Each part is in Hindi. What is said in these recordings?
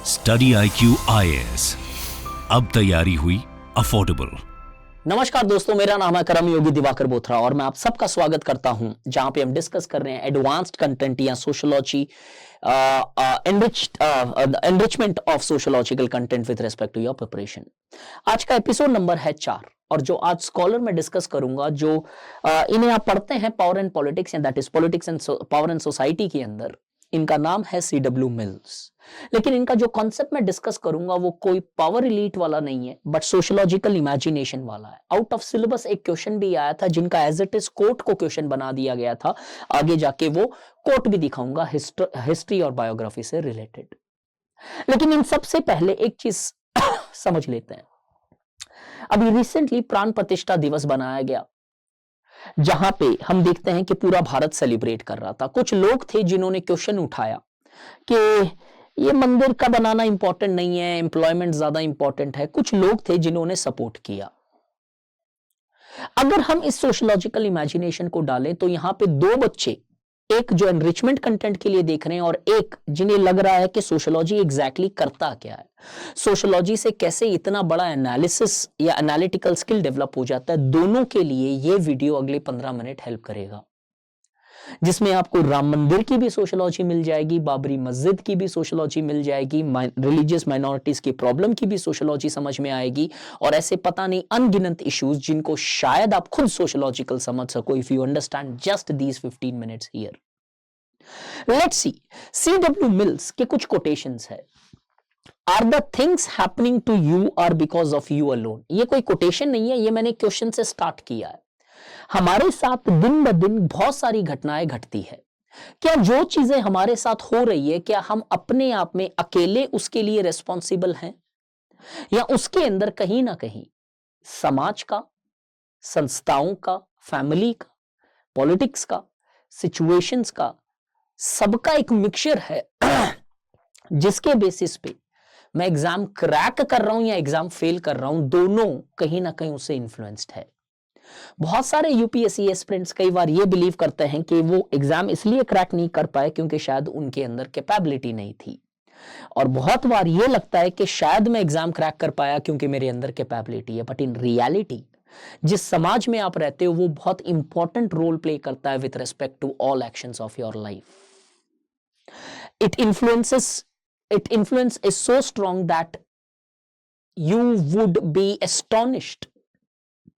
स्टडी IQ IAS, अब तैयारी हुई अफोर्डेबल। नमस्कार दोस्तों, मेरा नाम है करम योगी दिवाकर बोथरा और मैं आप सबका स्वागत करता हूं जहां पे हम डिस्कस कर रहे हैं एडवांस्ड कंटेंट या sociology enrichment of sociological content with respect to your preparation. आज का एपिसोड नंबर है 4 और जो आज स्कॉलर में डिस्कस करूंगा जो इन्हें आप पढ़ते हैं power and politics and that is politics and power and society के अंदर, इनका नाम है CW मिल्स। लेकिन इनका जो कॉन्सेप्ट मैं डिस्कस करूंगा वो कोई पावर एलीट वाला नहीं है बट सोशियोलॉजिकल इमेजिनेशन वाला है। आउट ऑफ सिलेबस एक क्वेश्चन भी आया था जिनका एज इट इज कोर्ट को क्वेश्चन बना दिया गया था। आगे जाके वो कोर्ट भी दिखाऊंगा हिस्ट्री और बायोग्राफी से रिलेटेड। लेकिन इन सबसे पहले एक चीज समझ लेते हैं। अभी रिसेंटली प्राण प्रतिष्ठा दिवस बनाया गया जहां पे हम देखते हैं कि पूरा भारत सेलिब्रेट कर रहा था। कुछ लोग थे जिन्होंने क्वेश्चन उठाया कि ये मंदिर का बनाना इंपॉर्टेंट नहीं है, एम्प्लॉयमेंट ज्यादा इंपॉर्टेंट है। कुछ लोग थे जिन्होंने सपोर्ट किया। अगर हम इस सोशियोलॉजिकल इमेजिनेशन को डालें तो यहां पे दो बच्चे, एक जो एनरिचमेंट कंटेंट के लिए देख रहे हैं और एक जिन्हें लग रहा है कि सोशियोलॉजी एग्जैक्टली करता क्या है, सोशियोलॉजी से कैसे इतना बड़ा एनालिसिस या एनालिटिकल स्किल डेवलप हो जाता है, दोनों के लिए ये वीडियो अगले 15 मिनट हेल्प करेगा। जिसमें आपको राम मंदिर की भी सोशियोलॉजी मिल जाएगी, बाबरी मस्जिद की भी सोशियोलॉजी मिल जाएगी, रिलीजियस माइनॉरिटीज की प्रॉब्लम की भी सोशियोलॉजी समझ में आएगी और ऐसे पता नहीं अनगिनत इश्यूज जिनको शायद आप खुद सोशियोलॉजिकल समझ सको if you understand just these 15 minutes here. Let's see CW Mills के कुछ कोटेशंस है। Are the things happening to you are because of you alone. ये कोई कोटेशन नहीं है, ये मैंने क्वेश्चन से स्टार्ट किया है। हमारे साथ दिन ब दिन बहुत सारी घटनाएं घटती है। क्या जो चीजें हमारे साथ हो रही है, क्या हम अपने आप में अकेले उसके लिए रिस्पॉन्सिबल हैं या उसके अंदर कहीं ना कहीं समाज का, संस्थाओं का, फैमिली का, पॉलिटिक्स का, सिचुएशंस का, सबका एक मिक्सचर है जिसके बेसिस पे मैं एग्जाम क्रैक कर रहा हूं या एग्जाम फेल कर रहा हूं, दोनों कहीं ना कहीं उससे इन्फ्लुएंस्ड है। बहुत सारे यूपीएससी एस्पिरेंट्स कई बार ये बिलीव करते हैं कि वो एग्जाम इसलिए क्रैक नहीं कर पाए क्योंकि शायद उनके अंदर कैपेबिलिटी नहीं थी, और बहुत बार ये लगता है कि शायद मैं एग्जाम क्रैक कर पाया क्योंकि मेरे अंदर कैपेबिलिटी है। बट इन रियलिटी जिस समाज में आप रहते हो वो बहुत इंपॉर्टेंट रोल प्ले करता है with respect to all actions of your life. It influence is so strong that you would be astonished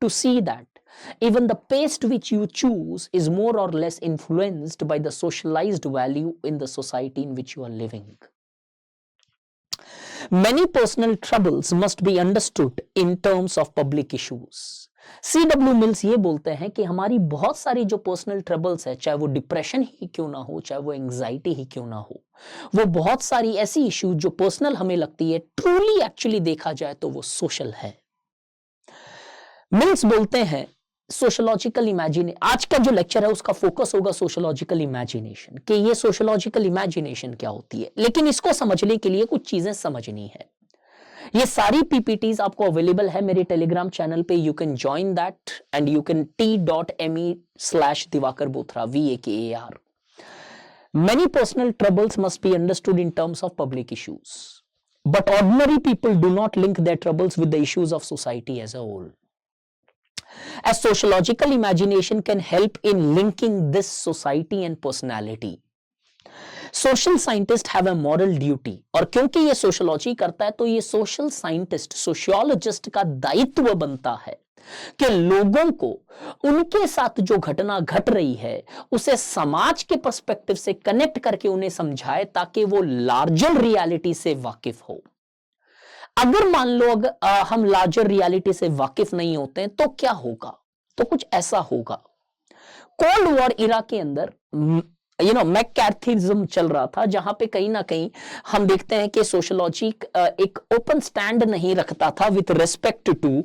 to see that even the pace which you choose is more or less influenced by the socialized value in the society in which you are living. Many personal troubles must be understood in terms of public issues. CW mills ये बोलते हैं कि हमारी बहुत सारी जो पर्सनल ट्रबल्स है, चाहे वो डिप्रेशन ही क्यों ना हो, चाहे वो एंजाइटी ही क्यों ना हो, वो बहुत सारी ऐसी इश्यूज जो पर्सनल हमें लगती है, ट्रूली एक्चुअली देखा जाए तो वो सोशल है। मिल्स बोलते हैं सोशियोलॉजिकल इमेजिनेशन, आज का जो लेक्चर है उसका फोकस होगा सोशियोलॉजिकल इमेजिनेशन, कि ये सोशियोलॉजिकल इमेजिनेशन क्या होती है। लेकिन इसको समझने के लिए कुछ चीजें समझनी है। ये सारी पीपीटीज आपको अवेलेबल है मेरे टेलीग्राम चैनल पे, you can join that and you can t.me/दिवाकर Bothra VAKAR। Many personal troubles must be understood in terms of public issues, but ordinary people do not link their troubles with the issues of society as a whole. As sociological imagination can help in linking this society and personality. Social scientist have a moral duty, और क्योंकि ये सोशियोलॉजी करता है तो ये सोशल साइंटिस्ट, सोशियोलॉजिस्ट का दायित्व बनता है कि लोगों को उनके साथ जो घटना घट रही है उसे समाज के पर्सपेक्टिव से कनेक्ट करके उन्हें समझाए ताकि वो लार्जर रियलिटी से वाकिफ हो। अगर मान लो हम लार्जर रियलिटी से वाकिफ नहीं होते हैं तो क्या होगा? तो कुछ ऐसा होगा। कोल्ड वॉर इरा के अंदर मैककार्थीज्म चल रहा था जहां पे कहीं ना कहीं हम देखते हैं कि सोशियोलॉजी एक ओपन स्टैंड नहीं रखता था with respect to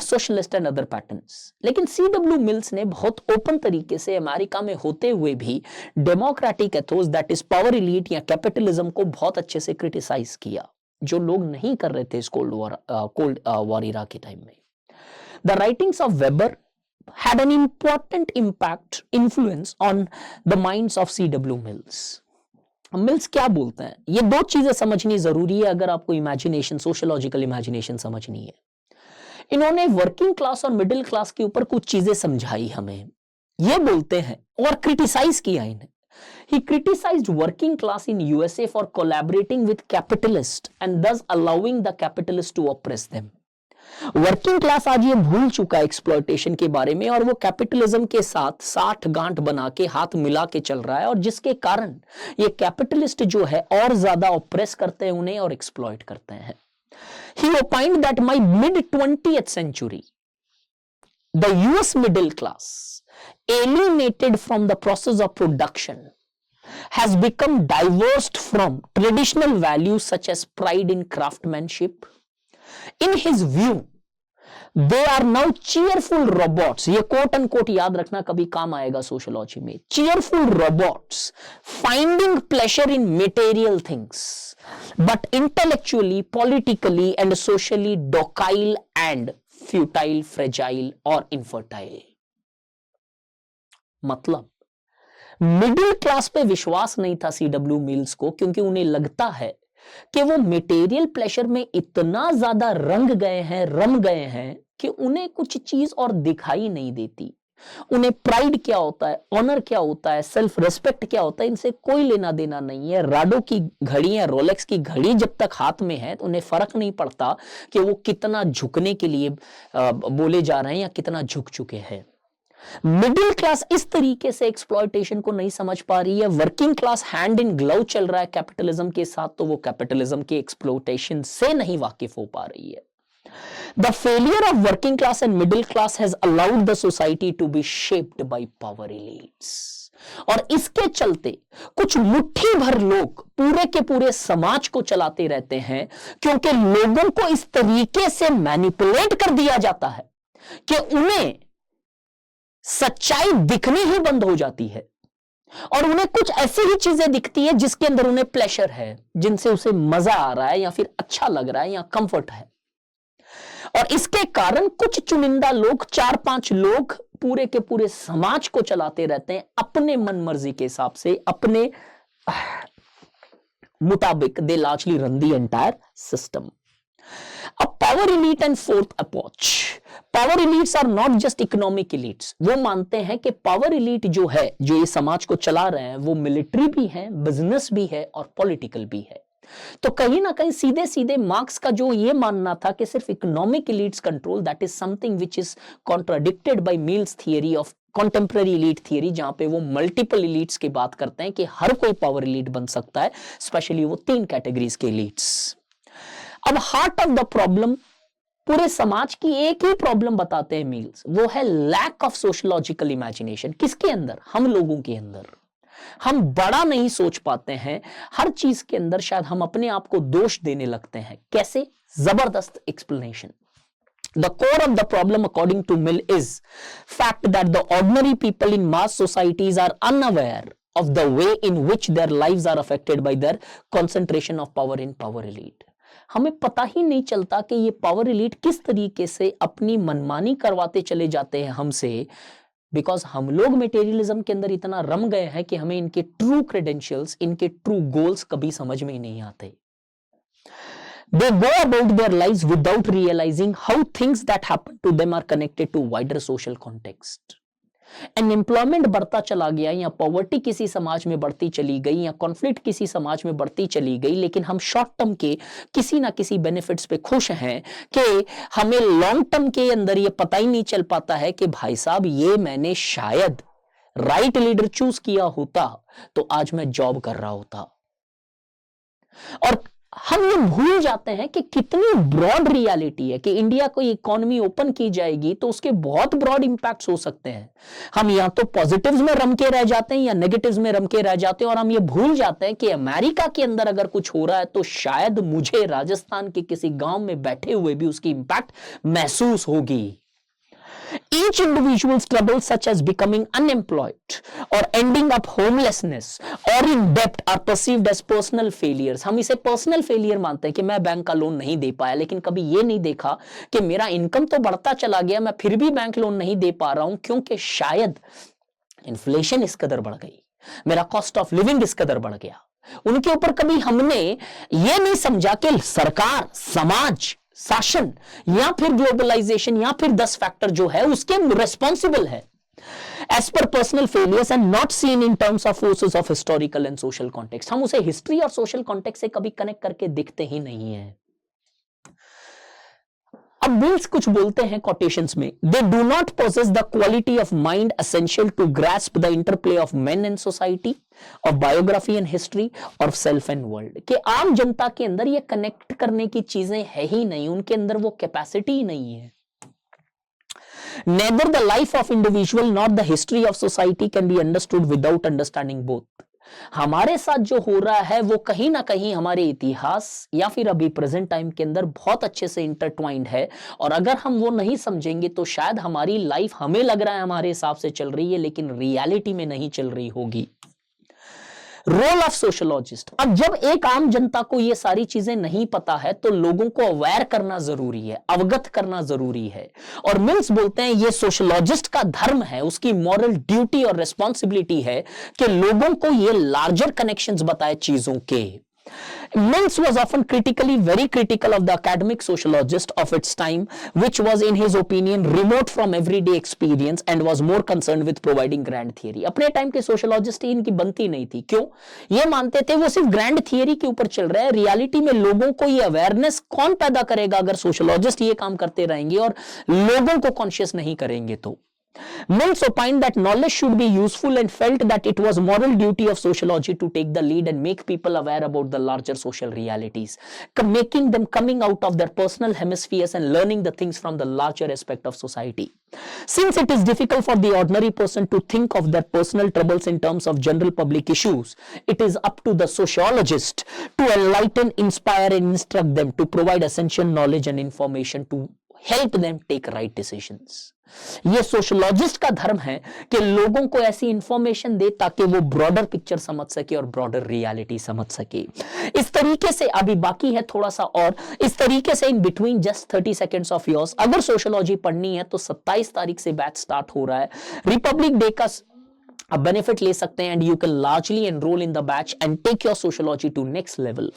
socialist and other patterns. लेकिन CW मिल्स ने बहुत ओपन तरीके से अमेरिका में होते हुए भी democratic Athos that is power elite या कैपिटलिज्म को बहुत अच्छे से क्रिटिसाइज किया, जो लोग नहीं कर रहे थे इस कोल्ड वॉर इरा के टाइम में। The writings of weber had an important influence on the minds of CW mills. Mills क्या बोलते हैं, ये दो चीजें समझनी जरूरी है अगर आपको इमेजिनेशन, सोशियोलॉजिकल इमेजिनेशन समझनी है। इन्होंने वर्किंग क्लास और मिडिल क्लास के ऊपर कुछ चीजें समझाई हमें। ये बोलते हैं और क्रिटिसाइज किया इन्हें। He criticized working class in USA for collaborating with capitalists and thus allowing the capitalists to oppress them. Working class आज ये भूल चुका है एक्सप्लॉयटेशन के बारे में, और वो कैपिटलिज्म के साथ साठ गांठ बना के हाथ मिला के चल रहा है, और जिसके कारण ये कैपिटलिस्ट जो है और ज्यादा ऑप्रेस करते हैं उन्हें और एक्सप्लॉयट करते हैं। He opined that by mid-20th century, the US middle class, alienated from the process of production, has become divorced from traditional values such as pride in craftsmanship. In his view, they are now cheerful robots. ये कोट एंड कोट याद रखना, कभी काम आएगा सोशियोलॉजी में। cheerful robots finding pleasure in material things but intellectually, politically and socially docile and futile, fragile और infertile। मतलब मिडिल क्लास पे विश्वास नहीं था सीडब्ल्यू मिल्स को, क्योंकि उन्हें लगता है कि वो मटेरियल प्लेजर में इतना ज्यादा रंग गए हैं, रम गए हैं कि उन्हें कुछ चीज और दिखाई नहीं देती। उन्हें प्राइड क्या होता है, ऑनर क्या होता है, सेल्फ रेस्पेक्ट क्या होता है, इनसे कोई लेना देना नहीं है। राडो की घड़ी या रोलेक्स की घड़ी जब तक हाथ में है तो उन्हें फर्क नहीं पड़ता कि वो कितना झुकने के लिए बोले जा रहे हैं या कितना झुक चुके हैं। मिडिल क्लास इस तरीके से एक्सप्लॉयटेशन को नहीं समझ पा रही है। Working class hand in glove चल रहा है कैपिटलिज्म के साथ, तो वो कैपिटलिज्म के एक्सप्लॉयटेशन से नहीं वाकिफ हो पा रही है। The failure of working class and middle class has allowed the society to be shaped by power elites. और इसके चलते कुछ मुट्ठी भर लोग पूरे के पूरे समाज को चलाते रहते हैं, क्योंकि लोगों को इस तरीके से मैनिपुलेट कर दिया जाता है कि उन्हें सच्चाई दिखनी ही बंद हो जाती है, और उन्हें कुछ ऐसी ही चीजें दिखती है जिसके अंदर उन्हें प्लेजर है, जिनसे उसे मजा आ रहा है या फिर अच्छा लग रहा है या कंफर्ट है। और इसके कारण कुछ चुनिंदा लोग, 4-5 लोग पूरे के पूरे समाज को चलाते रहते हैं अपने मन मर्जी के हिसाब से, अपने मुताबिक। They largely run the entire system. A power elite and fourth approach. Power elites are not just economic elites. वो मानते हैं कि पावर एलीट जो है, जो ये समाज को चला रहे हैं, वो मिलिट्री भी है, बिजनेस भी है और पॉलिटिकल भी है। तो कहीं ना कहीं सीधे सीधे मार्क्स का जो ये मानना था कि सिर्फ economic elites control, that is something which is contradicted by Mills theory of contemporary elite theory, जहां पे वो मल्टीपल एलीट्स की बात करते हैं कि हर कोई पावर एलीट बन सकता है, स्पेशली वो 3 कैटेगरीज के एलीट्स। अब हार्ट ऑफ द प्रॉब्लम, पूरे समाज की एक ही प्रॉब्लम बताते हैं मिल्स, वो है लैक ऑफ सोशियोलॉजिकल इमेजिनेशन। किसके अंदर? हम लोगों के अंदर। हम बड़ा नहीं सोच पाते हैं, हर चीज के अंदर शायद हम अपने आप को दोष देने लगते हैं। कैसे? जबरदस्त explanation. The core of the problem, according to Mill, is fact that the ordinary people in mass societies are unaware of the way in which their lives are affected by their concentration of power in power elite. हमें पता ही नहीं चलता कि ये पावर एलीट किस तरीके से अपनी मनमानी करवाते चले जाते हैं हमसे, बिकॉज हम लोग मटेरियलिज्म के अंदर इतना रम गए हैं कि हमें इनके ट्रू क्रेडेंशियल्स, इनके ट्रू गोल्स कभी समझ में ही नहीं आते। They go about their lives without realizing how things that happen to them are connected to wider social context. Unemployment बढ़ता चला गया, या पॉवर्टी किसी समाज में बढ़ती चली गई, या कॉन्फ्लिक्ट किसी समाज में बढ़ती चली गई, लेकिन हम शॉर्ट टर्म के किसी ना किसी बेनिफिट्स पे खुश हैं कि हमें लॉन्ग टर्म के अंदर ये पता ही नहीं चल पाता है कि भाई साहब, ये मैंने शायद राइट लीडर चूज किया होता तो आज मैं जॉब कर रहा होता। और हम ये भूल जाते हैं कि कितनी ब्रॉड रियलिटी है कि इंडिया को इकोनॉमी ओपन की जाएगी तो उसके बहुत ब्रॉड इंपैक्ट्स हो सकते हैं। हम या तो पॉजिटिव्स में रम के रह जाते हैं या नेगेटिव्स में रम के रह जाते हैं, और हम ये भूल जाते हैं कि अमेरिका के अंदर अगर कुछ हो रहा है तो शायद मुझे राजस्थान के किसी गांव में बैठे हुए भी उसकी इंपैक्ट महसूस होगी। Each individual's troubles, such as becoming unemployed or ending up homelessness or in debt, are perceived as personal failures. हम इसे पर्सनल फेलियर मानते हैं कि मैं बैंक का लोन नहीं दे पाया, लेकिन कभी ये नहीं देखा कि मेरा इनकम तो बढ़ता चला गया, मैं फिर भी बैंक लोन नहीं दे पा रहा हूं क्योंकि शायद इन्फ्लेशन इस कदर बढ़ गई, मेरा कॉस्ट ऑफ लिविंग इस कदर बढ़ गया। उनके ऊपर कभी हमने ये नहीं समझा कि सरकार, समाज, शासन या फिर ग्लोबलाइजेशन या फिर 10 फैक्टर जो है उसके रिस्पॉन्सिबल है as per personal failures and not seen in terms of forces of historical and social context. हम उसे हिस्ट्री और सोशल कॉन्टेक्स्ट से कभी कनेक्ट करके दिखते ही नहीं है। अब मिल्स कुछ बोलते हैं कोटेशंस में, they do not possess the quality of mind essential to grasp the interplay of men in society, of biography and history, of self and world. कि आम जनता के अंदर ये कनेक्ट करने की चीजें है ही नहीं, उनके अंदर वो कैपेसिटी ही नहीं है। Neither the life of individual nor the history of society can be understood without understanding both. हमारे साथ जो हो रहा है वो कहीं ना कहीं हमारे इतिहास या फिर अभी प्रेजेंट टाइम के अंदर बहुत अच्छे से इंटरट्वाइंड है, और अगर हम वो नहीं समझेंगे तो शायद हमारी लाइफ हमें लग रहा है हमारे हिसाब से चल रही है लेकिन रियलिटी में नहीं चल रही होगी। Role of sociologist. अब जब एक आम जनता को ये सारी चीजें नहीं पता है तो लोगों को अवेयर करना जरूरी है, अवगत करना जरूरी है। और मिल्स बोलते हैं ये सोशोलॉजिस्ट का धर्म है, उसकी मॉरल ड्यूटी और रिस्पॉन्सिबिलिटी है कि लोगों को ये लार्जर कनेक्शंस बताए चीजों के। Mills was often very critical of the academic sociologist of its time, which was in his opinion remote from everyday experience and was more concerned with providing grand theory. अपने टाइम के सोशोलॉजिस्ट इनकी बनती नहीं थी। क्यों? ये मानते थे वो सिर्फ ग्रैंड थियरी के ऊपर चल रहा है, रियलिटी में लोगों को ये अवेयरनेस कौन पैदा करेगा अगर सोशोलॉजिस्ट ये काम करते रहेंगे और लोगों को कॉन्शियस नहीं करेंगे तो। Mills opined that knowledge should be useful and felt that it was moral duty of sociology to take the lead and make people aware about the larger social realities, making them coming out of their personal hemispheres and learning the things from the larger aspect of society. Since it is difficult for the ordinary person to think of their personal troubles in terms of general public issues, it is up to the sociologist to enlighten, inspire and instruct them, to provide essential knowledge and information to help them take right decisions. ये सोशोलॉजिस्ट का धर्म है कि लोगों को ऐसी इंफॉर्मेशन दे ताकि वो ब्रॉडर पिक्चर समझ सके और ब्रॉडर रियलिटी समझ सके। इस तरीके से अभी बाकी है थोड़ा सा, और इस तरीके से in between just 30 seconds of yours, अगर सोशोलॉजी पढ़नी है तो 27 तारीख से बैच स्टार्ट हो रहा है। रिपब्लिक डे का आप बेनिफिट ले सकते हैं and you can largely enrol in the batch and take your sociology to next level.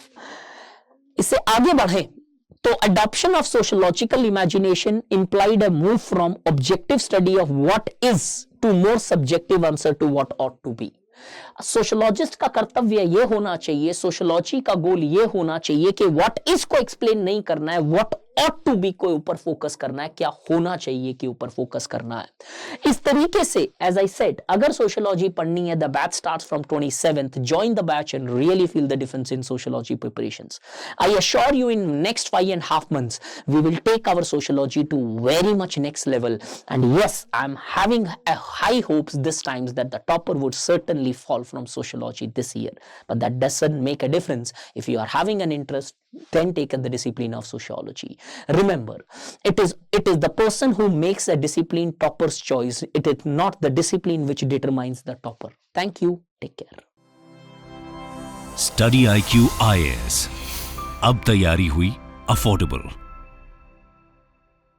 इससे आगे बढ़े तो adoption of sociological imagination implied a move from objective study of what is to more subjective answer to what ought to be. Sociologist का कर्तव्य ये होना चाहिए, सोशोलॉजी का गोल ये होना चाहिए कि व्हाट इज को एक्सप्लेन नहीं करना है, व्हाट ऑट टू बी को ऊपर फोकस करना है, क्या होना चाहिए के ऊपर फोकस करना है। इस तरीके से एज आई सेड, अगर सोशोलॉजी पढ़नी है, the batch starts from 27th, join the batch and really feel the difference in sociology preparations. I assure you in next 5.5 months we will take our sociology to very much next level, and yes, I'm having a high hopes this time that the topper would certainly fall from sociology this year, but that doesn't make a difference. If you are having an interest, then take the discipline of sociology. Remember, it is the person who makes a discipline topper's choice. It is not the discipline which determines the topper. Thank you. Take care. Study IQ IAS अब तैयारी हुई अफोर्डेबल।